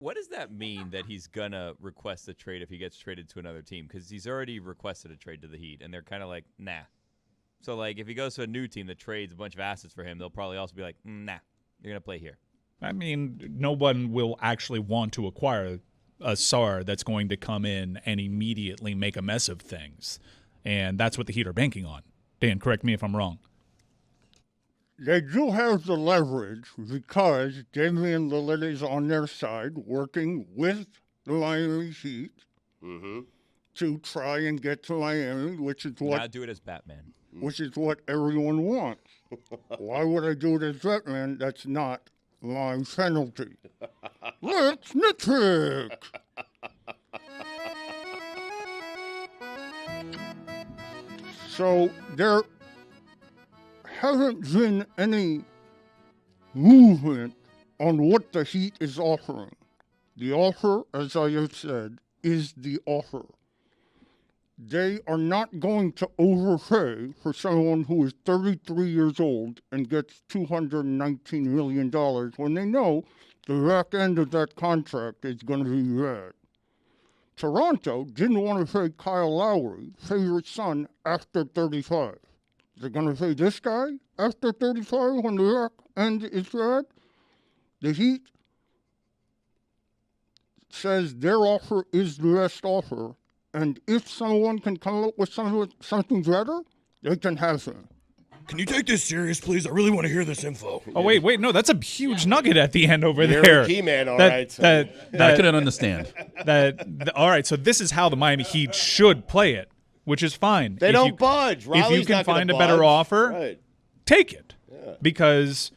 What does that mean that he's going to request a trade if he gets traded to another team? Because he's already requested a trade to the Heat, and they're kind of like, nah. So, like, if he goes to a new team that trades a bunch of assets for him, they'll probably also be like, nah, you're going to play here. I mean, no one will actually want to acquire a SAR that's going to come in and immediately make a mess of things. And that's what the Heat are banking on. Dan, correct me if I'm wrong. They do have the leverage because Damian Lillard is on their side working with the Miami Heat to try and get to Miami, which is what... Now do it as Batman. Which is what everyone wants. Why would I do it as Batman? That's not my penalty. Let's nitpick. So there hasn't been any movement on what the Heat is offering. The offer, as I have said, is the offer. They are not going to overpay for someone who is 33 years old and gets $219 million when they know the back end of that contract is going to be bad. Toronto didn't want to pay Kyle Lowry, favorite son, after 35. They're going to pay this guy after 35 when the back end is bad? The Heat says their offer is the best offer. And if someone can come up with something better, they can have him. Can you take this serious, please? I really want to hear this info. Oh, wait, no, that's a huge nugget at the end over You're there. a key man, all right. I couldn't understand. All right, so this is how the Miami Heat should play it, which is fine. They don't budge. Riley's if you can not gonna find a budge. better offer, Right. take it. Yeah. Because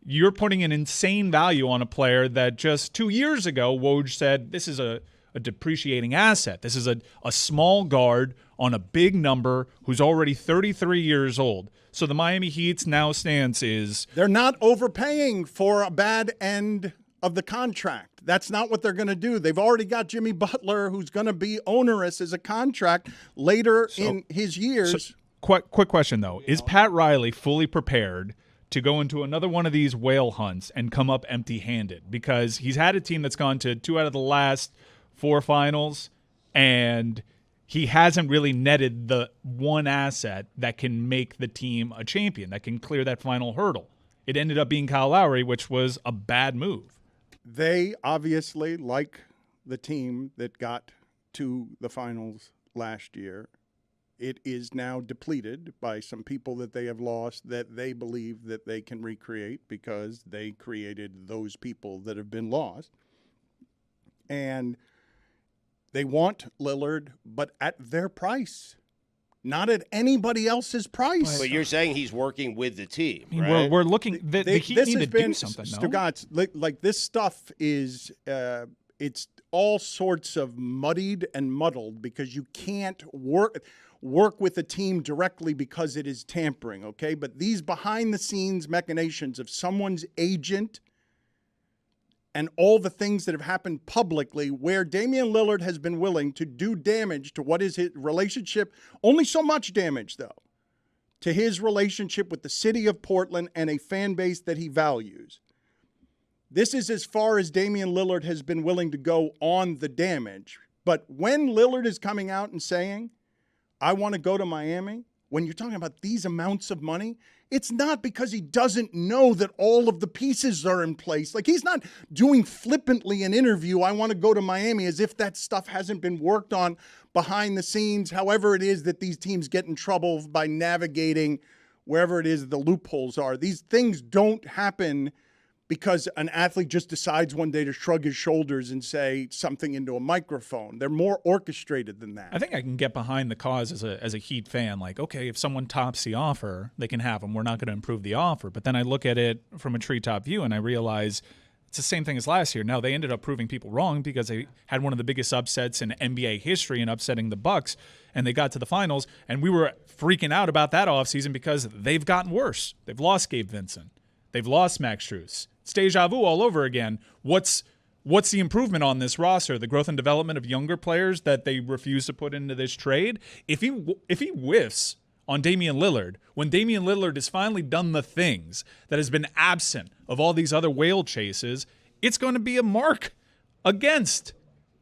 you're putting an insane value on a player that just 2 years ago, Woj said, this is a depreciating asset. This is a small guard on a big number who's already 33 years old. So the Miami Heat's now stance is... They're not overpaying for a bad end of the contract. That's not what they're going to do. They've already got Jimmy Butler, who's going to be onerous as a contract later in his years. So, quick question, though. Is Pat Riley fully prepared to go into another one of these whale hunts and come up empty-handed? Because he's had a team that's gone to 2 out of the last 4 finals, and he hasn't really netted the one asset that can make the team a champion, that can clear that final hurdle. It ended up being Kyle Lowry, which was a bad move. They obviously, like the team that got to the finals last year, it is now depleted by some people that they have lost that they believe that they can recreate because they created those people that have been lost. And they want Lillard, but at their price, not at anybody else's price. But you're saying he's working with the team, I mean, right? we're looking. The Heat need to do something. Stugotz, like this stuff is, it's all sorts of muddied and muddled because you can't work with a team directly because it is tampering. Okay, but these behind the scenes machinations of someone's agent and all the things that have happened publicly where Damian Lillard has been willing to do damage to what is his relationship, only so much damage, though, to his relationship with the city of Portland and a fan base that he values. This is as far as Damian Lillard has been willing to go on the damage. But when Lillard is coming out and saying, I want to go to Miami, when you're talking about these amounts of money, it's not because he doesn't know that all of the pieces are in place. Like, he's not doing flippantly an interview, I want to go to Miami, as if that stuff hasn't been worked on behind the scenes, however it is that these teams get in trouble by navigating wherever it is the loopholes are. These things don't happen because an athlete just decides one day to shrug his shoulders and say something into a microphone. They're more orchestrated than that. I think I can get behind the cause as a Heat fan. Like, okay, if someone tops the offer, they can have them. We're not going to improve the offer. But then I look at it from a treetop view and I realize it's the same thing as last year. Now, they ended up proving people wrong because they had one of the biggest upsets in NBA history in upsetting the Bucks, and they got to the finals. And we were freaking out about that offseason because they've gotten worse. They've lost Gabe Vincent. They've lost Max Strus. It's deja vu all over again. What's the improvement on this roster? The growth and development of younger players that they refuse to put into this trade? If he whiffs on Damian Lillard, when Damian Lillard has finally done the things that has been absent of all these other whale chases, it's going to be a mark against.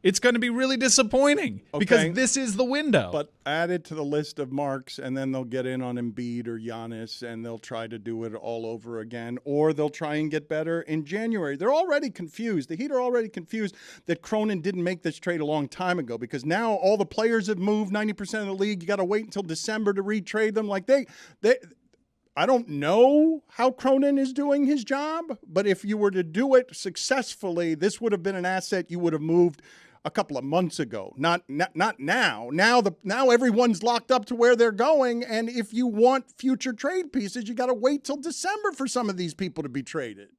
It's going to be really disappointing because this is the window. But add it to the list of marks, and then they'll get in on Embiid or Giannis, and they'll try to do it all over again, or they'll try and get better in January. They're already confused. The Heat are already confused that Cronin didn't make this trade a long time ago because now all the players have moved 90% of the league. You got to wait until December to retrade them. Like I don't know how Cronin is doing his job, but if you were to do it successfully, this would have been an asset you would have moved a couple of months ago, not now. Now everyone's locked up to where they're going, and if you want future trade pieces, you got to wait till December for some of these people to be traded.